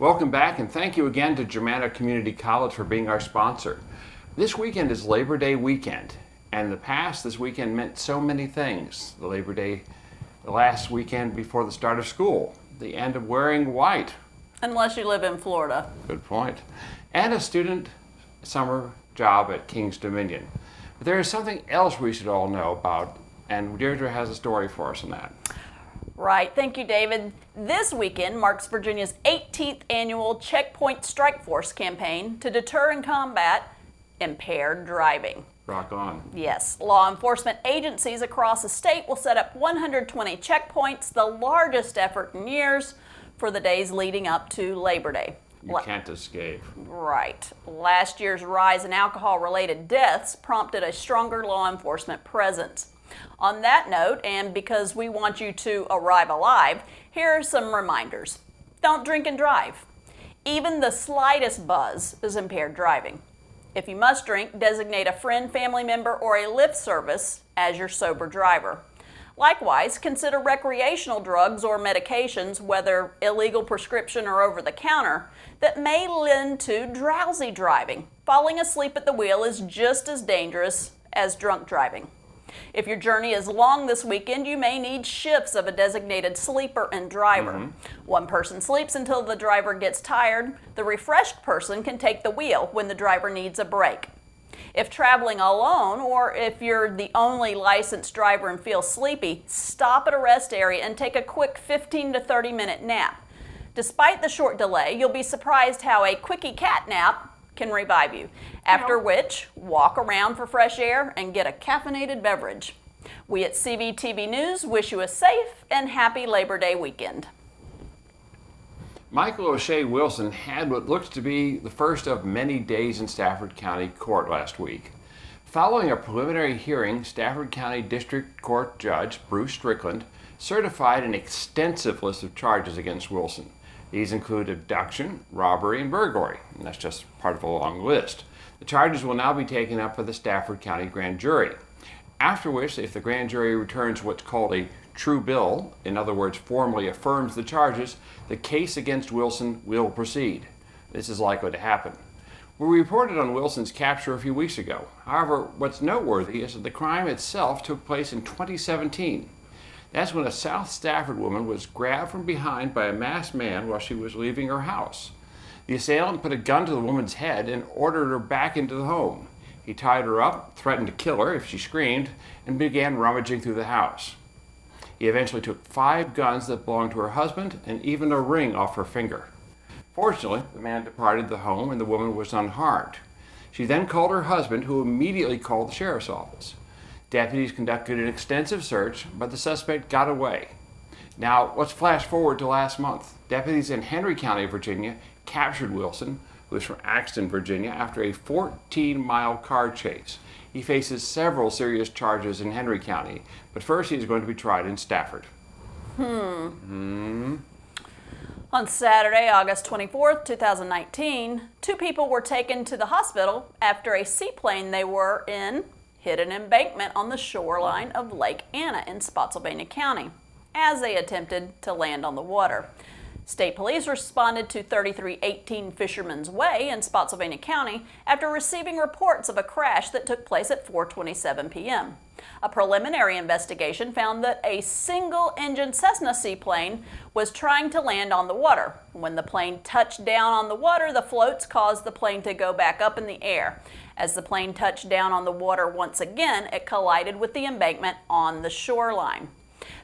Welcome back, and thank you again to Germanna Community College for being our sponsor. This weekend is Labor Day weekend, and in the past, this weekend meant so many things. The Labor Day, the last weekend before the start of school, the end of wearing white. Unless you live in Florida. Good point. And a student summer job at King's Dominion. But there is something else we should all know about, and Deidre has a story for us on that. Right. Thank you, David. This weekend marks Virginia's 18th annual Checkpoint Strike Force campaign to deter and combat impaired driving. Rock on. Yes. Law enforcement agencies across the state will set up 120 checkpoints, the largest effort in years, for the days leading up to Labor Day. You can't escape. Right. Last year's rise in alcohol-related deaths prompted a stronger law enforcement presence. On that note, and because we want you to arrive alive, here are some reminders. Don't drink and drive. Even the slightest buzz is impaired driving. If you must drink, designate a friend, family member, or a Lyft service as your sober driver. Likewise, consider recreational drugs or medications, whether illegal prescription or over-the-counter, that may lend to drowsy driving. Falling asleep at the wheel is just as dangerous as drunk driving. If your journey is long this weekend, you may need shifts of a designated sleeper and driver. One person sleeps until the driver gets tired. The refreshed person can take the wheel when the driver needs a break. If traveling alone, or if you're the only licensed driver and feel sleepy, stop at a rest area and take a quick 15 to 30 minute nap. Despite the short delay, you'll be surprised how a quickie cat nap can revive you. After which, walk around for fresh air and get a caffeinated beverage. We at CVTV News wish you a safe and happy Labor Day weekend. Micheal O'Shea Wilson had what looks to be the first of many days in Stafford County Court last week. Following a preliminary hearing, Stafford County District Court Judge Bruce Strickland certified an extensive list of charges against Wilson. These include abduction, robbery, and burglary, and that's just part of a long list. The charges will now be taken up by the Stafford County Grand Jury, after which, if the Grand Jury returns what's called a true bill, in other words, formally affirms the charges, the case against Wilson will proceed. This is likely to happen. We reported on Wilson's capture a few weeks ago. However, what's noteworthy is that the crime itself took place in 2017. That's when a South Stafford woman was grabbed from behind by a masked man while she was leaving her house. The assailant put a gun to the woman's head and ordered her back into the home. He tied her up, threatened to kill her if she screamed, and began rummaging through the house. He eventually took 5 guns that belonged to her husband and even a ring off her finger. Fortunately, the man departed the home and the woman was unharmed. She then called her husband, who immediately called the sheriff's office. Deputies conducted an extensive search, but the suspect got away. Now, let's flash forward to last month. Deputies in Henry County, Virginia, captured Wilson, who is from Axton, Virginia, after a 14-mile car chase. He faces several serious charges in Henry County, but first he is going to be tried in Stafford. On Saturday, August 24th, 2019, 2 people were taken to the hospital after a seaplane they were in hit an embankment on the shoreline of Lake Anna in Spotsylvania County as they attempted to land on the water. State police responded to 3318 Fisherman's Way in Spotsylvania County after receiving reports of a crash that took place at 4:27 p.m. A preliminary investigation found that a single-engine Cessna seaplane was trying to land on the water. When the plane touched down on the water, the floats caused the plane to go back up in the air. As the plane touched down on the water once again, it collided with the embankment on the shoreline.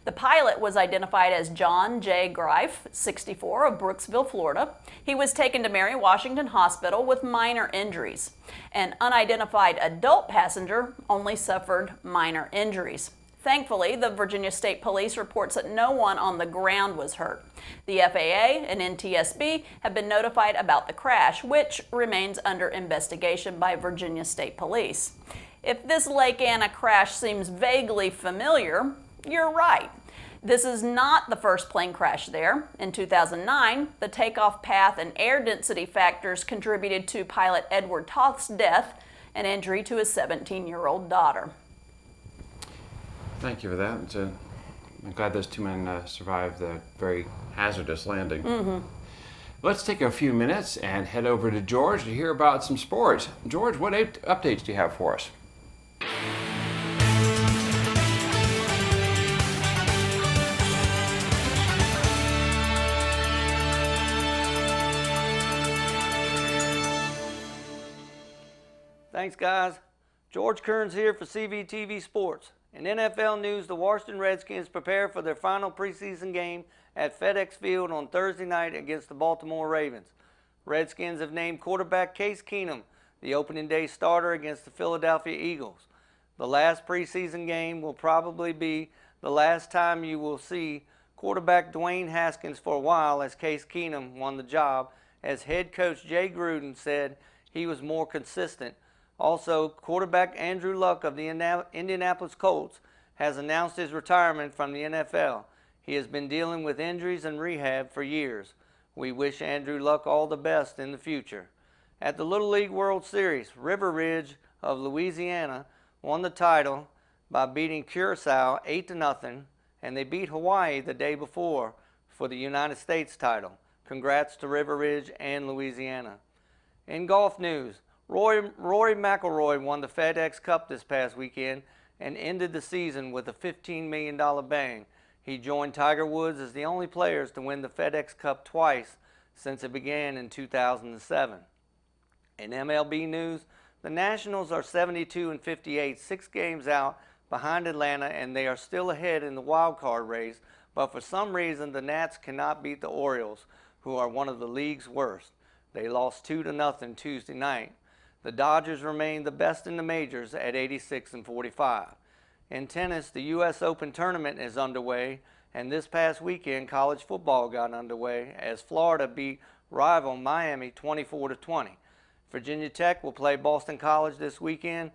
The pilot was identified as John J. Greif, 64, of Brooksville, Florida. He was taken to Mary Washington Hospital with minor injuries. An unidentified adult passenger only suffered minor injuries. Thankfully, the Virginia State Police reports that no one on the ground was hurt. The FAA and NTSB have been notified about the crash, which remains under investigation by Virginia State Police. If this Lake Anna crash seems vaguely familiar, you're right. This is not the first plane crash there. In 2009, the takeoff path and air density factors contributed to pilot Edward Toth's death and injury to his 17-year-old daughter. Thank you for that. I'm glad those 2 men survived the very hazardous landing. Let's take a few minutes and head over to George to hear about some sports. George, what updates do you have for us? Thanks, guys. George Kerns here for CVTV Sports. In NFL news, the Washington Redskins prepare for their final preseason game at FedEx Field on Thursday night against the Baltimore Ravens. Redskins have named quarterback Case Keenum the opening day starter against the Philadelphia Eagles. The last preseason game will probably be the last time you will see quarterback Dwayne Haskins for a while, as Case Keenum won the job, as head coach Jay Gruden said he was more consistent. Also, quarterback Andrew Luck of the Indianapolis Colts has announced his retirement from the NFL. He has been dealing with injuries and rehab for years. We wish Andrew Luck all the best in the future. At the Little League World Series, River Ridge of Louisiana won the title by beating Curacao 8-0, and they beat Hawaii the day before for the United States title. Congrats to River Ridge and Louisiana. In golf news, Rory McIlroy won the FedEx Cup this past weekend and ended the season with a $15 million bang. He joined Tiger Woods as the only players to win the FedEx Cup twice since it began in 2007. In MLB news, the Nationals are 72-58, 6 games out behind Atlanta, and they are still ahead in the wild card race, but for some reason the Nats cannot beat the Orioles, who are one of the league's worst. They lost 2-0 Tuesday night. The Dodgers remain the best in the majors at 86-45. In tennis, the U.S. Open tournament is underway, and this past weekend, college football got underway as Florida beat rival Miami 24-20. Virginia Tech will play Boston College this weekend,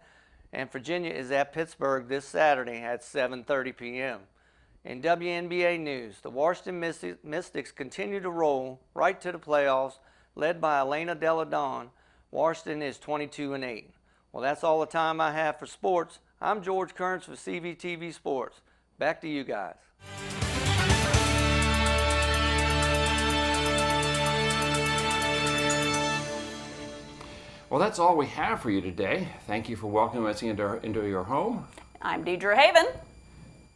and Virginia is at Pittsburgh this Saturday at 7:30 p.m. In WNBA news, the Washington Mystics continue to roll right to the playoffs, led by Elena Delle Donne. Washington is 22-8. Well, that's all the time I have for sports. I'm George Kerns for CVTV Sports. Back to you guys. Well, that's all we have for you today. Thank you for welcoming us into your home. I'm Deedra Haven.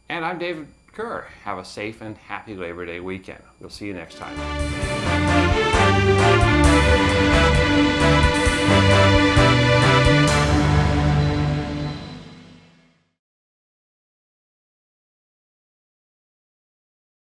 And I'm David Kerr. Have a safe and happy Labor Day weekend. We'll see you next time.